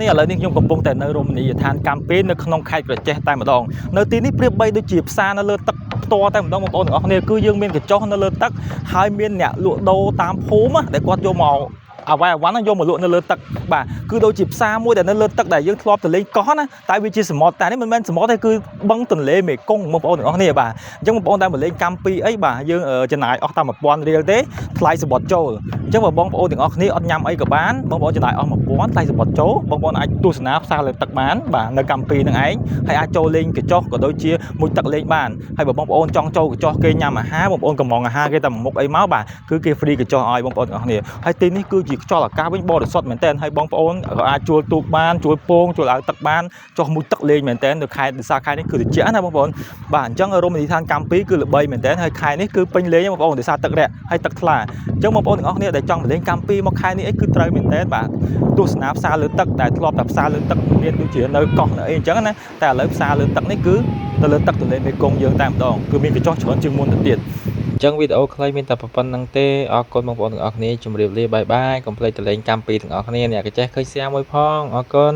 នេះឥឡូវនេះខ្ញុំកំពុងតែនៅរមណីយដ្ឋានកាំពីនៅក្នុងខេត្តក្រចេះតែម្ដងនៅទីនេះប្រៀបបីដូចជាផ្សារនៅលើទឹកផ្ទាល់តែម្ដងបងប្អូនទាំងអស់គ្នាគឺយើងមានកញ្ចុះនៅលើទឹកហើយមានអ្នកលក់ដូរតាមភូមិដែលគាត់យកមកអ្វីៗយកមកលក់នៅលើទឹកបាទគឺដូចជាផ្សារមួយដែលនៅលើទឹកដែលយើងធ្លាប់ទៅលេងកោះណាតែវាជាសមុទ្រតែនេះមិនមែនសមុទ្រទេគឺបឹងទន្លេមេគង្គបងប្អូនទាំងអស់គ្នាបាទអញ្ចឹងបងប្អូនដែលមកលេងកាំពីអីបាទយើងចំណាយអស់តែ1000រៀលទេថ្លៃសមុទ្រចូលអញ្ចឹងបងប្អូនទាំងអស់គ្នាអត់ញ៉ាំអីក៏បានបងប្អូនចំណាយអស់1000ថ្លៃសមុទ្រចូលបងប្អូនអាចទស្សនាផ្សារលើទឹកបានបាទនៅកាំពីនឹងឯងហើយអាចចូលលេងកញ្ចុះក៏ដូចជាមួយទឹកលេងបានហើយបងប្អូនចង់ចូលកញ្ចុះគេញ៉ាំអាហារបងប្អូនកំងអាហារគេតែមួយមុខអីមកបាទគឺគេ free កញ្ចុះឲ្យបងប្អូនទាំងអស់គ្នាហើយទីនេះគឺជាខ្យល់អាកាសវិញបរិសុទ្ធមែនទែនហើយបងប្អូនក៏អាចជួលទូកបានជួលពងជួលឲ្យទឹកបានចុះមួយទឹកលេងមែនទែននៅខេត្តខេត្តនេះគឺត្រជាក់ណាបងប្អូនបាទអញ្ចឹងរមណីយដ្ឋានកាំពីគឺល្បីមែនទែនហើយខេត្តនេះគឺពេញលេងបងប្អូនដោយសារទឹករាក់ហើយទឹកថ្លាអញ្ចឹងបងប្អូនទាំងអស់គ្នាដែលចង់លេងកាំពីមកខេត្តនេះអីគឺត្រូវមែនទែនបាទទស្សនាផ្សារលើទឹកដែលធ្លាប់តែផ្សារលើទឹកមានដូចជានៅកោះនៅអីអញ្ចឹងណាតែឥឡូវផ្សារលើទឹកនេះគឺទៅលើទឹកទន្លេមេគង្គយើងតែម្ដងគឺមានកញ្ចុះច្រើនជាងមុនទៅទៀតអញ្ចឹងវីដេអូខ្លីមានតែប៉ុណ្្នឹងទេអរគុណបងប្អូនទាំងអស់គ្នាជម្រាបលាបាយបាយកុំភ្លេចទៅលេងកាំពីទាំងអស់គ្នាអ្នកក៏ចេះឃើញ share មួយផងអរគុណ